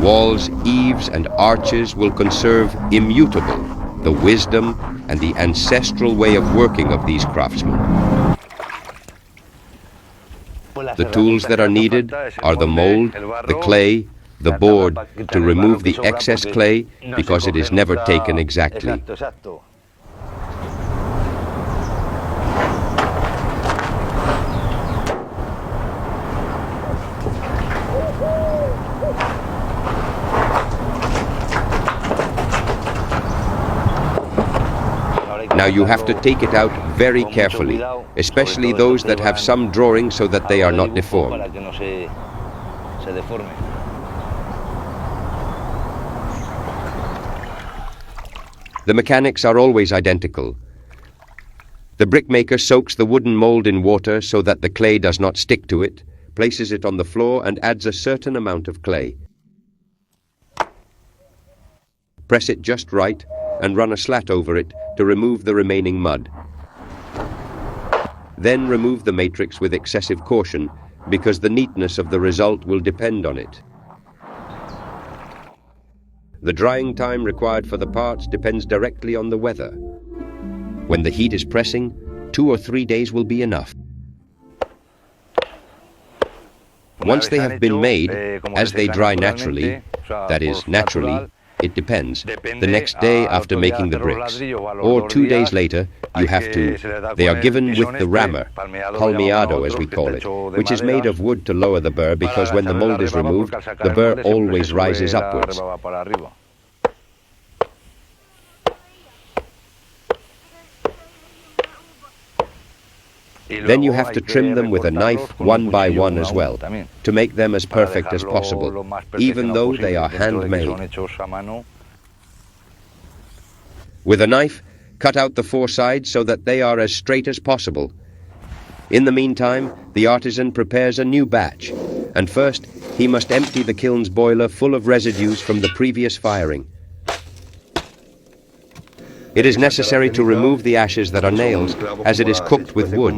walls, eaves, and arches will conserve immutable the wisdom and the ancestral way of working of these craftsmen. The tools that are needed are the mold, the clay, the board to remove the excess clay because it is never taken exactly. Now you have to take it out very carefully, especially those that have some drawing so that they are not deformed. The mechanics are always identical. The brickmaker soaks the wooden mold in water so that the clay does not stick to it, places it on the floor and adds a certain amount of clay. Press it just right and run a slat over it to remove the remaining mud. Then remove the matrix with excessive caution because the neatness of the result will depend on it. The drying time required for the parts depends directly on the weather. When the heat is pressing, 2 or 3 days will be enough. Once they have been made, as they dry naturally, that is, naturally, it depends, the next day after making the bricks, or 2 days later, they are given with the rammer, palmeado as we call it, which is made of wood to lower the burr because when the mold is removed, the burr always rises upwards. Then you have to trim them with a knife one by one as well, to make them as perfect as possible, even though they are handmade. With a knife, cut out the 4 sides so that they are as straight as possible. In the meantime, the artisan prepares a new batch, and first he must empty the kiln's boiler full of residues from the previous firing. It is necessary to remove the ashes that are nails, as it is cooked with wood,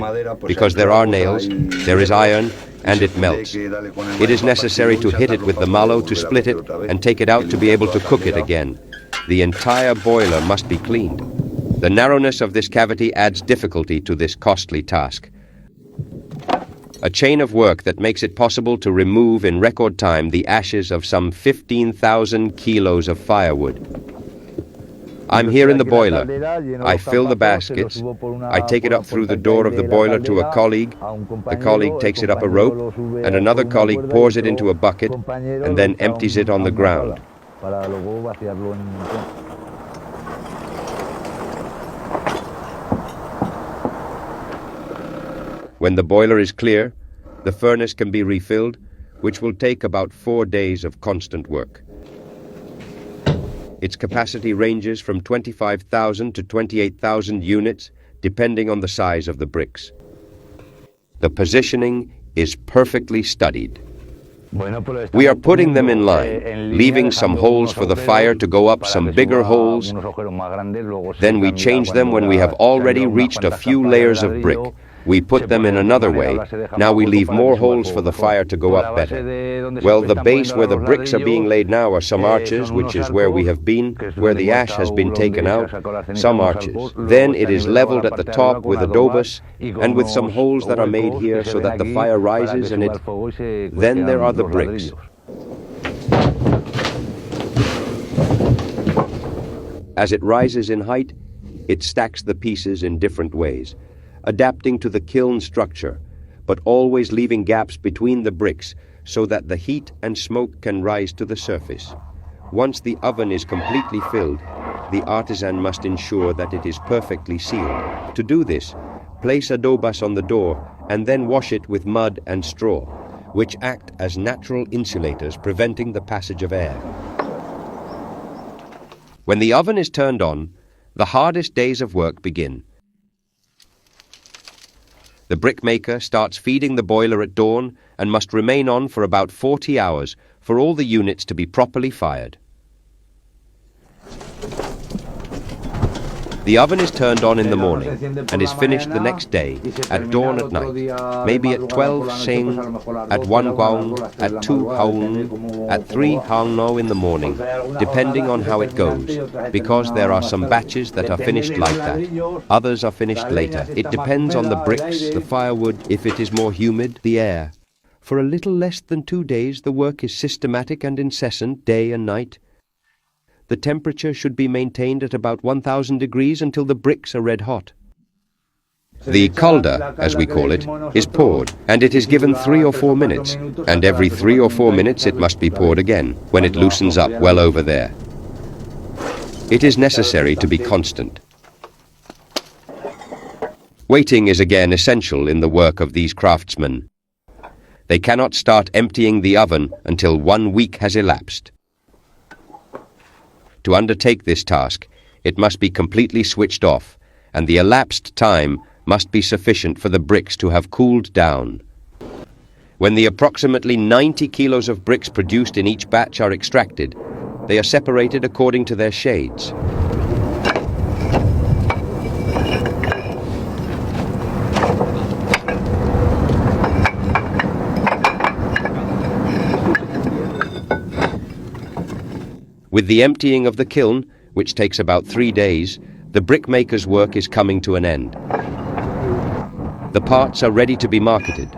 because there are nails, there is iron, and it melts. It is necessary to hit it with the mallow to split it and take it out to be able to cook it again. The entire boiler must be cleaned. The narrowness of this cavity adds difficulty to this costly task. A chain of work that makes it possible to remove in record time the ashes of some 15,000 kilos of firewood. I'm here in the boiler. I fill the baskets. I take it up through the door of the boiler to a colleague. The colleague takes it up a rope, and another colleague pours it into a bucket and then empties it on the ground. When the boiler is clear, the furnace can be refilled, which will take about 4 days of constant work. Its capacity ranges from 25,000 to 28,000 units, depending on the size of the bricks. The positioning is perfectly studied. We are putting them in line, leaving some holes for the fire to go up some bigger holes. Then we change them when we have already reached a few layers of brick. We put them in another way. Now we leave more holes for the fire to go up better. Well, the base where the bricks are being laid now are some arches, which is where we have been, where the ash has been taken out, some arches. Then it is leveled at the top with adobes and with some holes that are made here so that the fire rises in it. Then there are the bricks. As it rises in height, it stacks the pieces in different ways, adapting to the kiln structure, but always leaving gaps between the bricks so that the heat and smoke can rise to the surface. Once the oven is completely filled, the artisan must ensure that it is perfectly sealed. To do this, place adobas on the door and then wash it with mud and straw, which act as natural insulators preventing the passage of air. When the oven is turned on, the hardest days of work begin. The brickmaker starts feeding the boiler at dawn and must remain on for about 40 hours for all the units to be properly fired. The oven is turned on in the morning and is finished the next day, at dawn at night, maybe at 12 sing, at 1 guang, at 2 haung, at 3 hangno in the morning, depending on how it goes, because there are some batches that are finished like that, others are finished later. It depends on the bricks, the firewood, if it is more humid, the air. For a little less than 2 days the work is systematic and incessant, day and night. The temperature should be maintained at about 1000 degrees until the bricks are red hot. The calda, as we call it, is poured, and it is given 3 or 4 minutes, and every 3 or 4 minutes it must be poured again, when it loosens up well over there. It is necessary to be constant. Waiting is again essential in the work of these craftsmen. They cannot start emptying the oven until 1 week has elapsed. To undertake this task, it must be completely switched off, and the elapsed time must be sufficient for the bricks to have cooled down. When the approximately 90 kilos of bricks produced in each batch are extracted, they are separated according to their shades. With the emptying of the kiln, which takes about 3 days, the brickmaker's work is coming to an end. The parts are ready to be marketed.